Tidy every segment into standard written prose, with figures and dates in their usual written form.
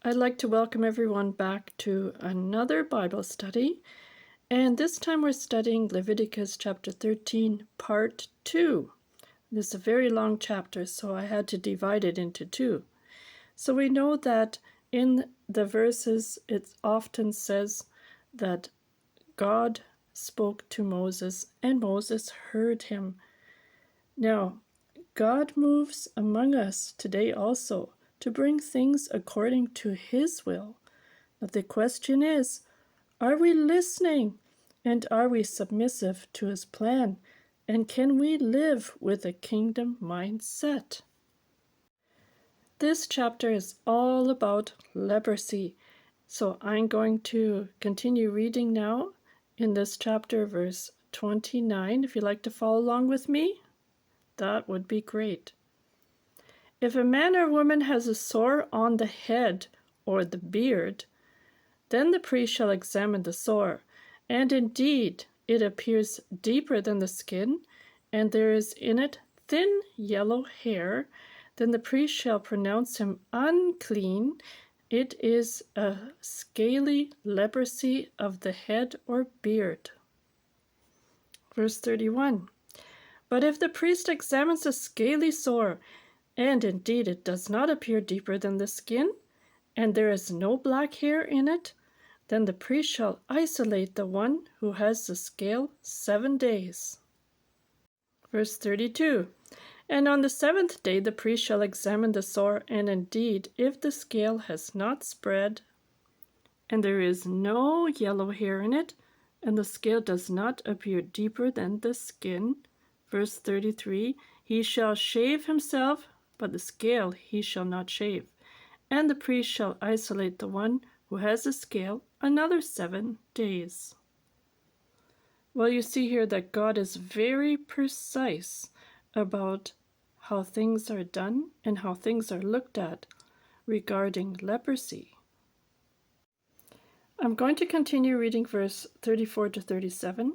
I'd like to welcome everyone back to another Bible study, and this time we're studying Leviticus chapter 13, part 2. This is a very long chapter, so I had to divide it into two. So we know that in the verses it often says that God spoke to Moses and Moses heard him. Now, God moves among us today also to bring things according to His will. But the question is, are we listening and are we submissive to His plan? And can we live with a kingdom mindset? This chapter is all about leprosy. So I'm going to continue reading now in this chapter, verse 29. If you'd like to follow along with me, that would be great. If a man or woman has a sore on the head or the beard, then the priest shall examine the sore, and indeed it appears deeper than the skin, and there is in it thin yellow hair, then the priest shall pronounce him unclean. It is a scaly leprosy of the head or beard. Verse 31. But if the priest examines a scaly sore, and indeed it does not appear deeper than the skin, and there is no black hair in it, then the priest shall isolate the one who has the scale 7 days. Verse 32. And on the 7th day the priest shall examine the sore, and indeed, if the scale has not spread, and there is no yellow hair in it, and the scale does not appear deeper than the skin, verse 33, he shall shave himself, but the scale he shall not shave. And the priest shall isolate the one who has the scale another 7 days. Well, you see here that God is very precise about how things are done and how things are looked at regarding leprosy. I'm going to continue reading verse 34 to 37.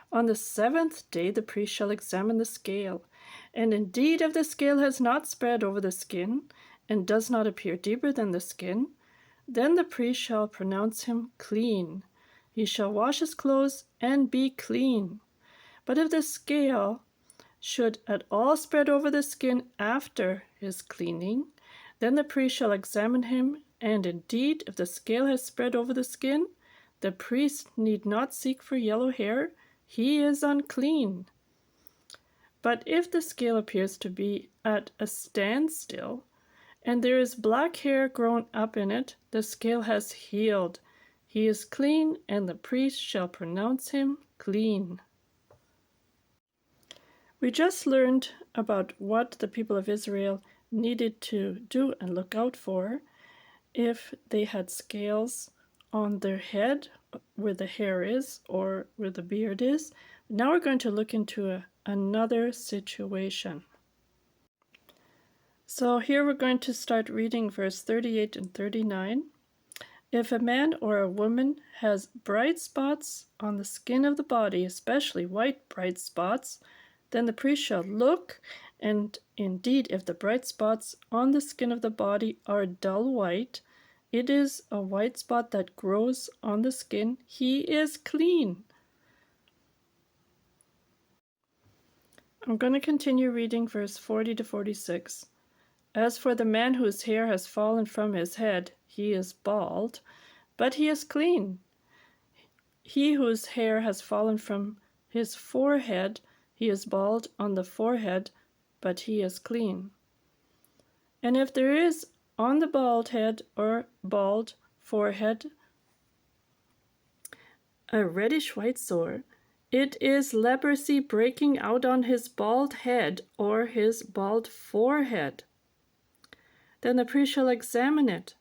On the 7th day the priest shall examine the scale, and indeed if the scale has not spread over the skin, and does not appear deeper than the skin, then the priest shall pronounce him clean. He shall wash his clothes and be clean. But if the scale should at all spread over the skin after his cleaning, then the priest shall examine him, and indeed if the scale has spread over the skin, the priest need not seek for yellow hair, he is unclean. But if the scale appears to be at a standstill, and there is black hair grown up in it, the scale has healed. He is clean, and the priest shall pronounce him clean. We just learned about what the people of Israel needed to do and look out for if they had scales on their head where the hair is or where the beard is. Now we're going to look into another situation. So here we're going to start reading verse 38 and 39. If a man or a woman has bright spots on the skin of the body, especially white bright spots, then the priest shall look, and indeed if the bright spots on the skin of the body are dull white, it is a white spot that grows on the skin, he is clean. I'm going to continue reading verse 40 to 46. As for the man whose hair has fallen from his head, he is bald, but he is clean. He whose hair has fallen from his forehead, he is bald on the forehead, but he is clean. And if there is on the bald head or bald forehead a reddish white sore, it is leprosy breaking out on his bald head or his bald forehead. Then the priest shall examine it,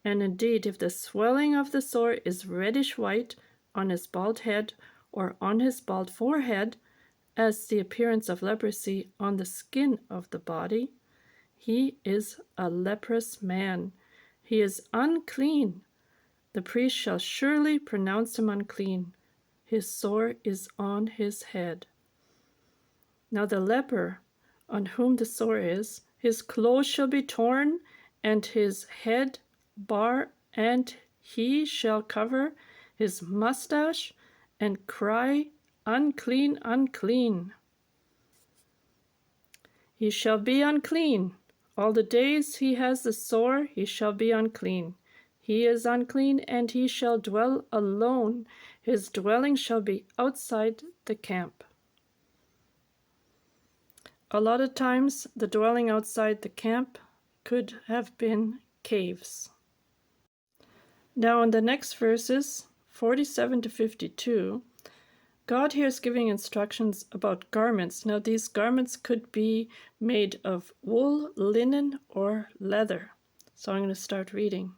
and indeed if the swelling of the sore is reddish white on his bald head or on his bald forehead, as the appearance of leprosy on the skin of the body, he is a leprous man. He is unclean. The priest shall surely pronounce him unclean. His sore is on his head. Now the leper on whom the sore is, his clothes shall be torn, and his head bare and he shall cover his mustache and cry, Unclean, unclean. He shall be unclean. All the days he has the sore, he shall be unclean. He is unclean, and he shall dwell alone. His dwelling shall be outside the camp. A lot of times, the dwelling outside the camp could have been caves. Now, in the next verses, 47 to 52, God here is giving instructions about garments. Now, these garments could be made of wool, linen, or leather. So I'm going to start reading.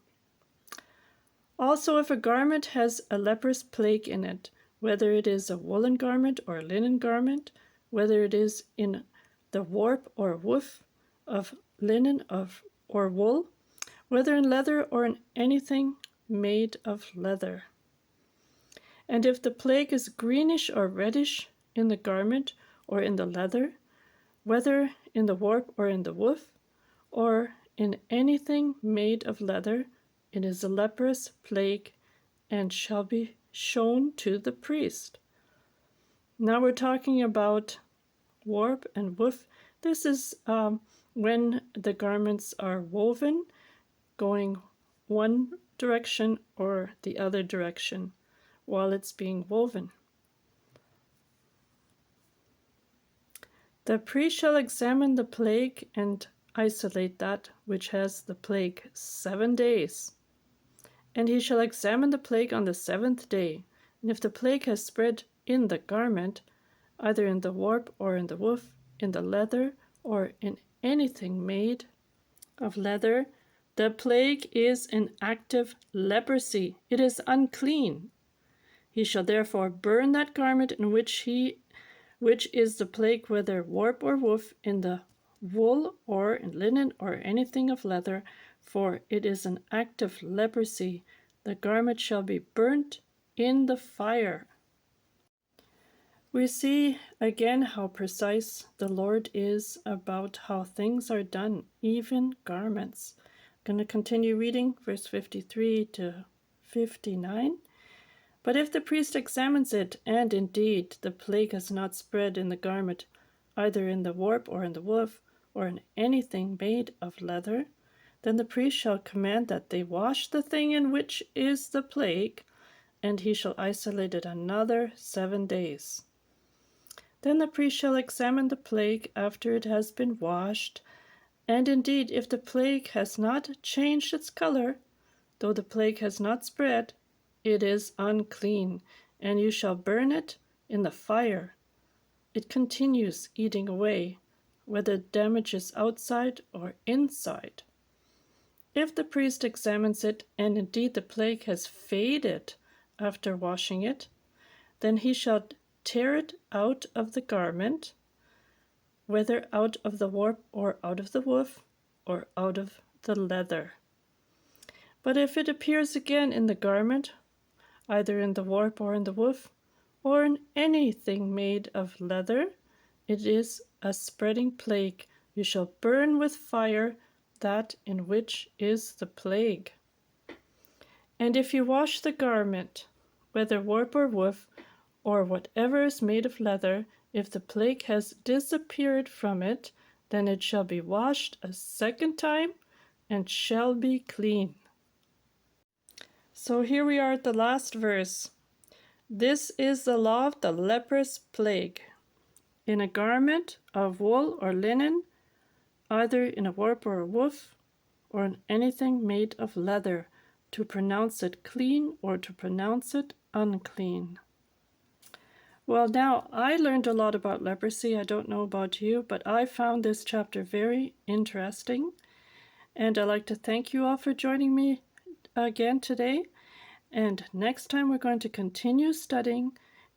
Also, if a garment has a leprous plague in it, whether it is a woolen garment or a linen garment, whether it is in the warp or woof of linen or wool, whether in leather or in anything made of leather. And if the plague is greenish or reddish in the garment or in the leather, whether in the warp or in the woof, or in anything made of leather, it is a leprous plague and shall be shown to the priest. Now we're talking about warp and woof. This is when the garments are woven going one direction or the other direction while it's being woven. The priest shall examine the plague and isolate that which has the plague 7 days. And he shall examine the plague on the 7th day. And if the plague has spread in the garment, either in the warp or in the woof, in the leather or in anything made of leather, the plague is in active leprosy. It is unclean. He shall therefore burn that garment in which is the plague, whether warp or woof, in the wool or in linen or anything of leather, for it is an active leprosy. The garment shall be burnt in the fire. We see again how precise the Lord is about how things are done, even garments. I'm going to continue reading verse 53 to 59. But if the priest examines it, and indeed the plague has not spread in the garment, either in the warp or in the woof, or in anything made of leather, then the priest shall command that they wash the thing in which is the plague, and he shall isolate it another 7 days. Then the priest shall examine the plague after it has been washed, and indeed if the plague has not changed its color, though the plague has not spread, it is unclean, and you shall burn it in the fire. It continues eating away, whether damage is outside or inside. If the priest examines it, and indeed the plague has faded after washing it, then he shall tear it out of the garment, whether out of the warp or out of the woof or out of the leather. But if it appears again in the garment, either in the warp or in the woof, or in anything made of leather, it is a spreading plague. You shall burn with fire that in which is the plague. And if you wash the garment, whether warp or woof, or whatever is made of leather, if the plague has disappeared from it, then it shall be washed a 2nd time, and shall be clean. So here we are at the last verse. This is the law of the leprous plague. In a garment of wool or linen, either in a warp or a woof, or in anything made of leather, to pronounce it clean or to pronounce it unclean. Well, now I learned a lot about leprosy. I don't know about you, but I found this chapter very interesting. And I'd like to thank you all for joining me again today. And next time we're going to continue studying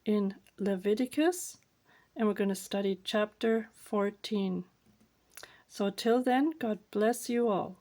in Leviticus, and we're going to study chapter 14. So till then, God bless you all.